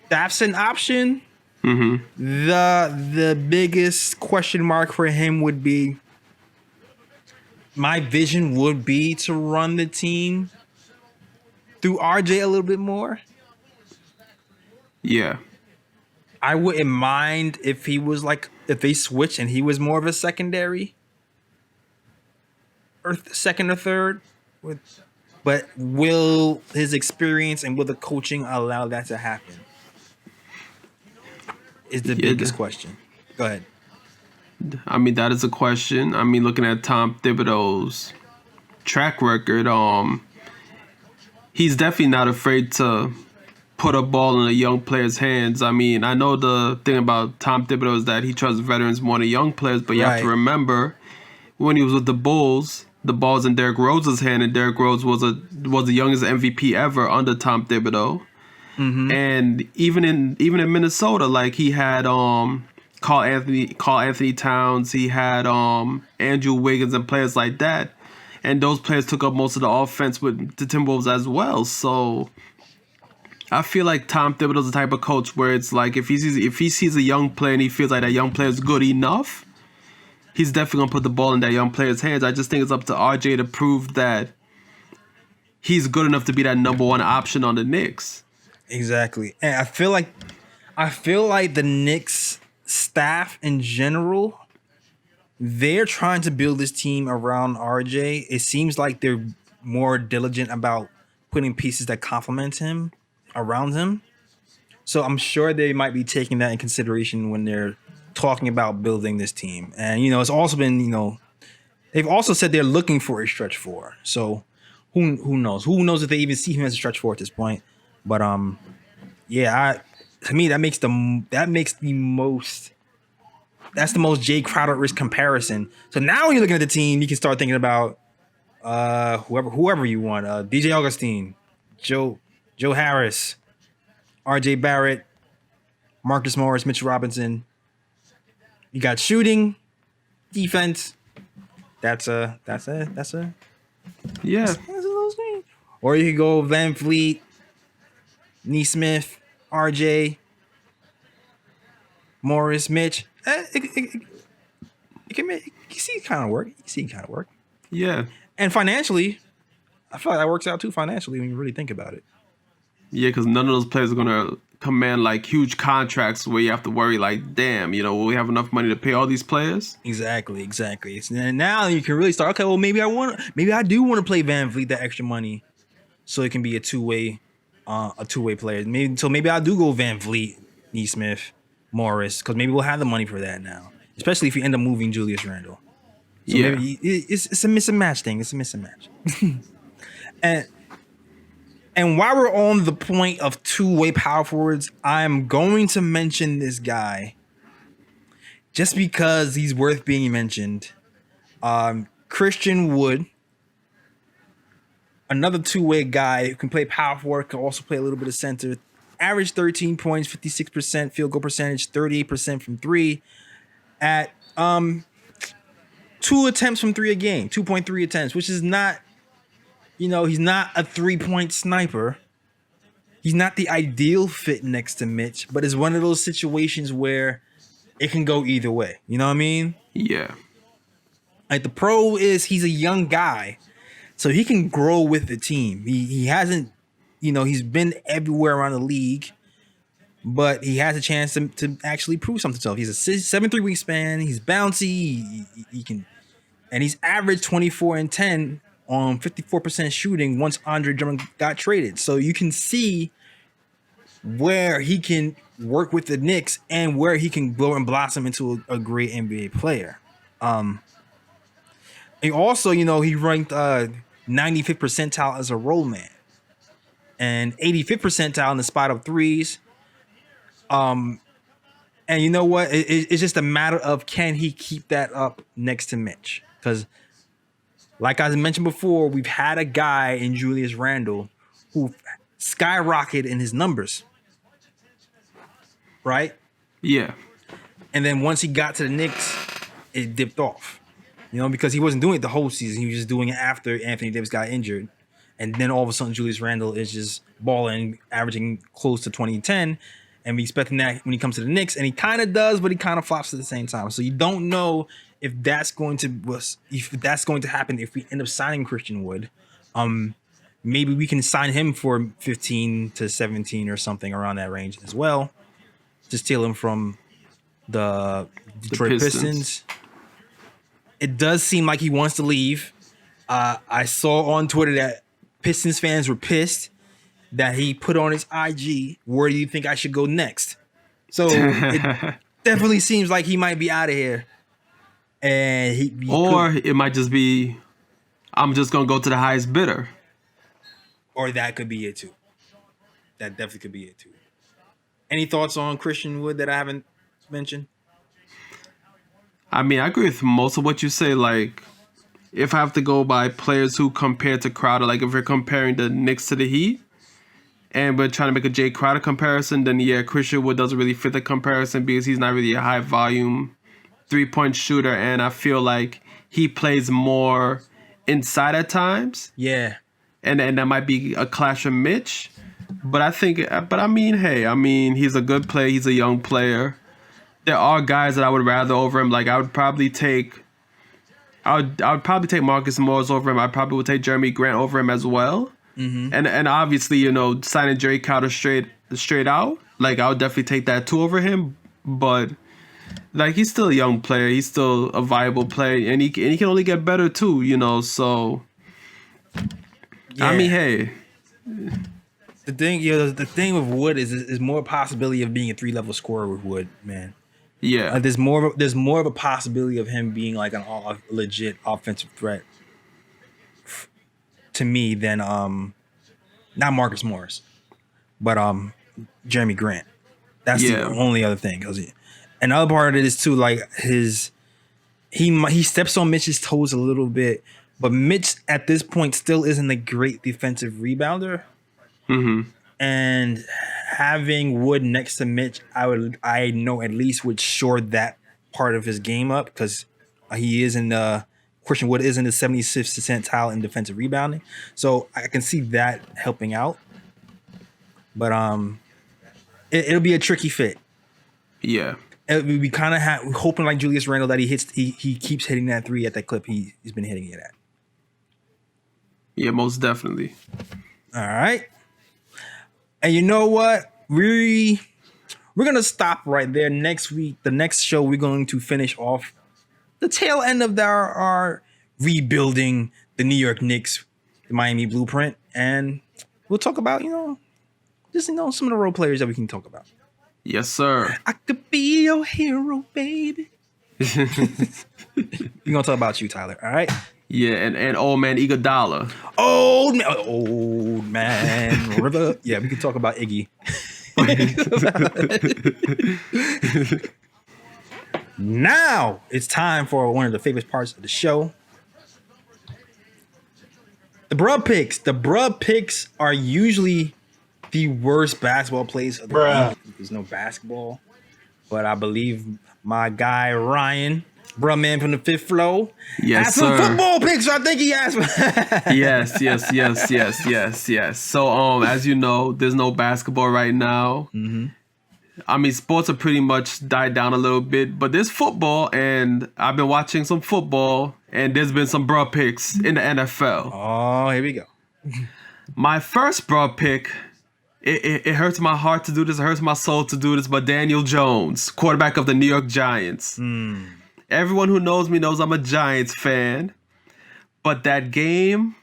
that's an option. The biggest question mark for him would be, my vision would be to run the team through RJ a little bit more. Yeah. I wouldn't mind if if they switched and he was more of a secondary or second or third. But will his experience and will the coaching allow that to happen? Is the biggest question. Go ahead. I mean, that is a question. I mean, looking at Tom Thibodeau's track record, he's definitely not afraid to put a ball in a young player's hands. I mean, I know the thing about Tom Thibodeau is that he trusts veterans more than young players, but you have to remember, when he was with the Bulls, the ball's in Derrick Rose's hand, and Derrick Rose was the youngest MVP ever under Tom Thibodeau. And even in Minnesota, like he had Carl Anthony Towns, he had Andrew Wiggins and players like that. And those players took up most of the offense with the Timberwolves as well. So I feel like Tom Thibodeau's the type of coach where it's like if he sees a young player and he feels like that young player is good enough, he's definitely gonna put the ball in that young player's hands. I just think it's up to RJ to prove that he's good enough to be that number one option on the Knicks. Exactly. And I feel like the Knicks staff in general, they're trying to build this team around RJ. It seems like they're more diligent about putting pieces that complement him around him. So I'm sure they might be taking that in consideration when they're talking about building this team. And, it's also been, they've also said they're looking for a stretch four. So who knows? Who knows if they even see him as a stretch four at this point? But, to me, that's the most Jay Crowder-ish comparison. So now when you're looking at the team, you can start thinking about whoever you want. DJ Augustine, Joe Harris, RJ Barrett, Marcus Morris, Mitchell Robinson. You got shooting. defense. That's a Yeah. little screen. Or you could go Van Vliet, Nesmith, RJ, Morris, Mitch. You can see it kind of work. You can see it kind of work. Yeah. And financially, I feel like that works out too financially when you really think about it. Yeah, because none of those players are gonna command like huge contracts where you have to worry like, damn, will we have enough money to pay all these players? Exactly. And now you can really start. Okay, well maybe I do want to play Van Vliet that extra money, so it can be a two-way player. Maybe I do go Van Vliet, Nesmith, Morris, because maybe we'll have the money for that now. Especially if you end up moving Julius Randle. So Yeah. maybe it's a miss and match thing. It's a miss and match. And while we're on the point of two-way power forwards, I'm going to mention this guy just because he's worth being mentioned. Christian Wood, another two-way guy who can play power forward, can also play a little bit of center. Average 13 points, 56% field goal percentage, 38% from three at 2 attempts from three a game, 2.3 attempts, which is not, he's not a 3-point sniper. He's not the ideal fit next to Mitch, but it's one of those situations where it can go either way. You know what I mean? Yeah. Like the pro is he's a young guy, so he can grow with the team. He hasn't, he's been everywhere around the league, but he has a chance to actually prove something to himself. He's a 7'3" wingspan. He's bouncy. He can, and he's averaged 24 and 10 on 54% shooting once Andre Drummond got traded. So you can see where he can work with the Knicks and where he can grow and blossom into a great NBA player. And also, he ranked 95th percentile as a roll man and 85th percentile in the spot up threes. And you know what? It's just a matter of can he keep that up next to Mitch? Because like I mentioned before, we've had a guy in Julius Randle who skyrocketed in his numbers. Right? Yeah. And then once he got to the Knicks, it dipped off. Because he wasn't doing it the whole season. He was just doing it after Anthony Davis got injured. And then all of a sudden, Julius Randle is just balling, averaging close to 2010. And we expecting that when he comes to the Knicks. And he kind of does, but he kind of flops at the same time. So you don't know if that's going to happen if we end up signing Christian Wood. Maybe we can sign him for 15 to 17 or something around that range as well. Just steal him from the Detroit Pistons. It does seem like he wants to leave. I saw on Twitter that Pistons fans were pissed that he put on his IG, "Where do you think I should go next?" So it definitely seems like he might be out of here. And it might just be, I'm just going to go to the highest bidder. Or that could be it too. That definitely could be it too. Any thoughts on Christian Wood that I haven't mentioned? I mean, I agree with most of what you say. Like, if I have to go by players who compare to Crowder, like if we're comparing the Knicks to the Heat, and we're trying to make a Jay Crowder comparison, then yeah, Christian Wood doesn't really fit the comparison because he's not really a high volume 3-point shooter, and I feel like he plays more inside at times. Yeah. And that might be a clash of Mitch. But I mean, he's a good player. He's a young player. There are guys that I would rather over him. Like I would probably take Marcus Morris over him. I probably would take Jeremy Grant over him as well. Mm-hmm. And obviously, signing Jay Crowder straight out, like I would definitely take that too over him. But like he's still a young player. He's still a viable player, and he can only get better too. So yeah. I mean, hey. The thing with Wood is more possibility of being a 3-level scorer with Wood, man. Yeah, there's more of a possibility of him being like a legit offensive threat to me than not Marcus Morris, but Jeremy Grant. That's the only other thing. Another part of it is too, like he steps on Mitch's toes a little bit, but Mitch at this point still isn't a great defensive rebounder. Mm-hmm. And having Wood next to Mitch, I know at least would shore that part of his game up because He is in Christian Wood is in the 76th percentile in defensive rebounding, so I can see that helping out. But it'll be a tricky fit. Yeah. We kind of hoping like Julius Randle that he keeps hitting that three at that clip he's been hitting it at. Yeah, most definitely. All right. And you know what? We're gonna stop right there. Next week, the next show, we're going to finish off the tail end of our rebuilding the New York Knicks, the Miami blueprint, and we'll talk about just some of the role players that we can talk about. Yes, sir. I could be your hero, baby. We're gonna talk about you, Tyler. All right. Yeah, and old man Iguodala. Old man River. Yeah, we can talk about Iggy. Now it's time for one of the favorite parts of the show. The Bruh picks. The Bruh picks are usually the worst basketball plays of the week. There's no basketball. But I believe my guy Ryan, Bruh man from the fifth floor, Yes, has some sir. football picks. So I think he has. Yes. So, as you know, there's no basketball right now. Mm-hmm. I mean, sports have pretty much died down a little bit, but there's football, and I've been watching some football, and there's been some bruh picks in the NFL. Oh, here we go. My first bruh pick, it hurts my heart to do this, it hurts my soul to do this, but Daniel Jones, quarterback of the New York Giants. Everyone who knows me knows I'm a Giants fan, but that game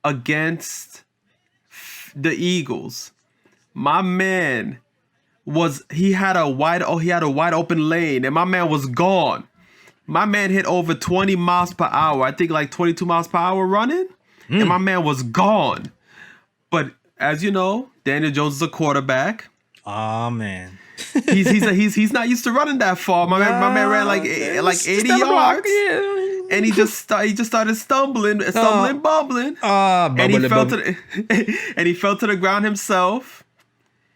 against the Eagles, my man he had a wide open lane, and my man was gone. My man hit over 20 miles per hour. I think like 22 miles per hour running, and my man was gone. But as you know, Daniel Jones is a quarterback. Oh man. He's not used to running that far. My man ran like 80 yards, and he just started stumbling, bumbling, and he fell to the ground himself.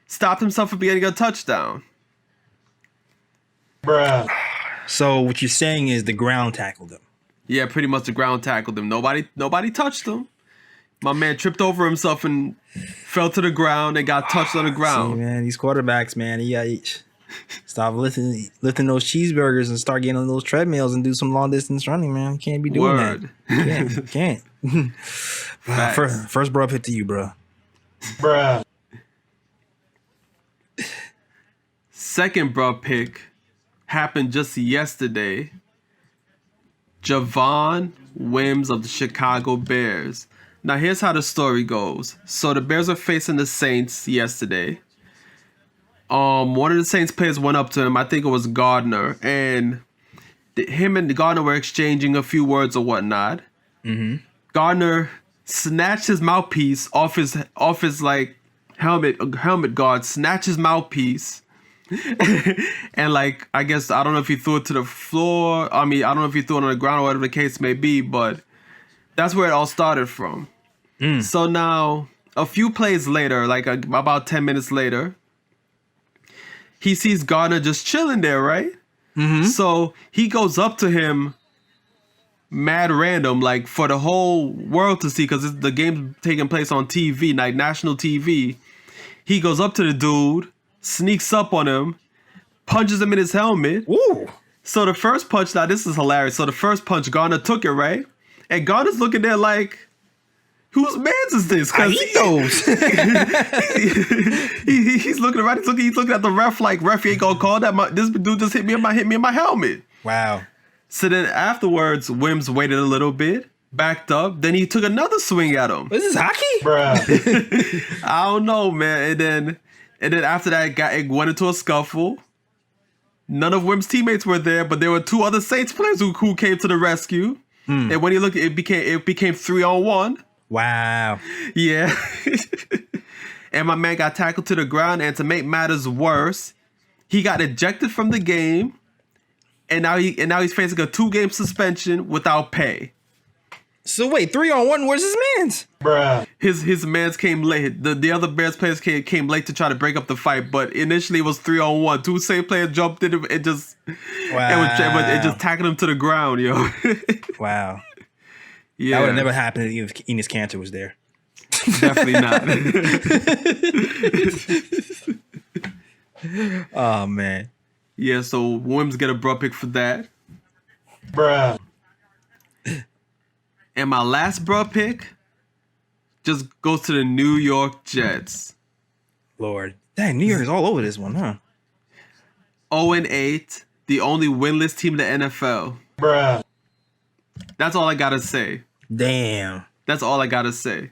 Stopped himself from getting a touchdown. So what you're saying is the ground tackled him. Yeah, pretty much the ground tackled him. Nobody touched him. My man tripped over himself and fell to the ground and got touched on the ground. See, man, these quarterbacks, man, stop lifting those cheeseburgers and start getting on those treadmills and do some long distance running, man. You can't be doing that. You can't. First bro hit to you, bro. Second bro pick happened just yesterday. Javon Wims of the Chicago Bears. Now here's how the story goes. So the Bears are facing the Saints yesterday. One of the Saints players went up to him. I think it was Gardner, and him and Gardner were exchanging a few words or whatnot. Mm-hmm. Gardner snatched his mouthpiece off his like helmet guard. Snatched his mouthpiece. And like, I guess, I don't know if he threw it to the floor. I mean, I don't know if he threw it on the ground or whatever the case may be, but that's where it all started from. So now, a few plays later, like about 10 minutes later, he sees Gardner just chilling there, right? Mm-hmm. So he goes up to him mad random, like for the whole world to see, because the game's taking place on TV, like national TV. He goes up to the dude, sneaks up on him, punches him in his helmet. Ooh. So the first punch, now this is hilarious. So the first punch, Gardner took it, right? And Gardner's looking there like, whose man's is this? I eat those. He's looking around. He's looking at the ref like, ref, you ain't gonna call that. This dude just hit me in my helmet. Wow. So then afterwards, Wims waited a little bit, backed up. Then he took another swing at him. Is this hockey? I don't know, man. And then after that, it went into a scuffle. None of Wim's teammates were there, but there were two other Saints players who came to the rescue. And when he looked, it became 3-on-1. Wow. Yeah. And my man got tackled to the ground, and to make matters worse, he got ejected from the game, and now he's facing a 2-game suspension without pay. So wait, 3-on-1. Where's his man's? His mans came late. The other Bears players came late to try to break up the fight, but initially it was 3-on-1. Two same players jumped in. It just it just tackled him to the ground, yo. Wow. Yeah, That would have never happened if Enos Cantor was there. definitely not. Oh man. Yeah, so Wims get a bruh pick for that. And my last bruh pick just goes to the New York Jets. Lord. Dang, New York is all over this one, huh? 0-8, the only winless team in the NFL. That's all I gotta say. Damn. That's all I gotta say.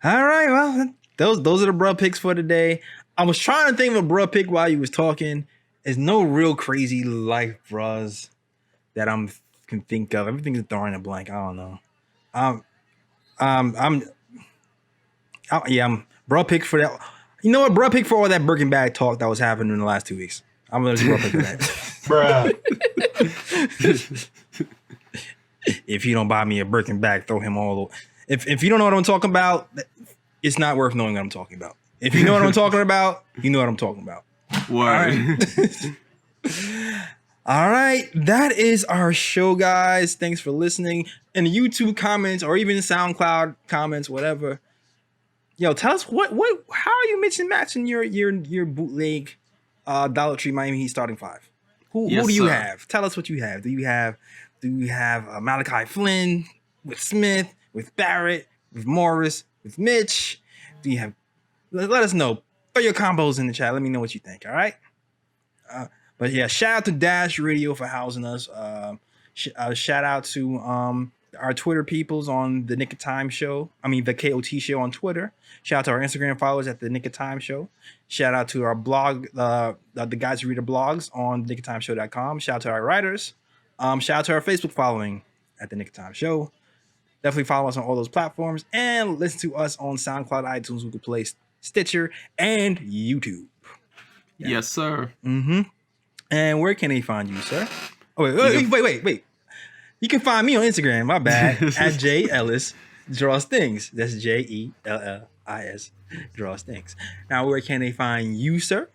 All right, well, those are the bruh picks for today. I was trying to think of a bruh pick while you was talking. There's no real crazy life bruhs that I can think of. Everything's throwing a blank. I don't know. I'm bruh pick for that. You know what? Bruh pick for all that Birkin bag talk that was happening in the last 2 weeks. I'm gonna just bruh pick for that. If you don't buy me a Birkin bag, throw him all over. If you don't know what I'm talking about, it's not worth knowing what I'm talking about. If you know what I'm talking about, you know what I'm talking about. Word. All right. That is our show, guys. Thanks for listening. In the YouTube comments or even SoundCloud comments, whatever. Yo, tell us how are you matching your bootleg Dollar Tree Miami Heat starting five? Who do you have? Tell us what you have. Do you have Malachi Flynn with Smith, with Barrett, with Morris, with Mitch? Do you have? Let us know. Throw your combos in the chat. Let me know what you think. All right. But yeah, shout out to Dash Radio for housing us. Shout out to our Twitter peoples on the Nick of Time show. I mean the KOT show on Twitter. Shout out to our Instagram followers at the Nick of Time show. Shout out to our blog, the guys who read the blogs on nickoftimeshow.com. Shout out to our writers. Shout out to our Facebook following at the Nick of Time show. Definitely follow us on all those platforms and listen to us on SoundCloud, iTunes, Google Play, Stitcher, and YouTube. Yeah. Yes, sir. Mm-hmm. And where can they find you, sir? Oh, wait. You can find me on Instagram, my bad, at J Ellis Draws Things. That's JELLIS Draws Things. Now, where can they find you, sir?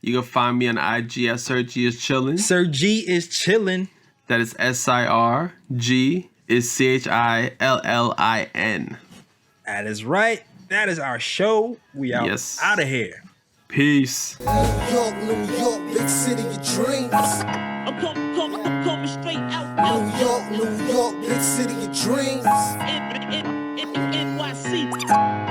You can find me on IG at Sir G is Chillin'. Sir G is chillin'. That is SIRG is CHILLIN. That is right. That is our show. We out of here. Peace. New York, big city of dreams. I'm coming straight out. New York, big city of dreams. NYC.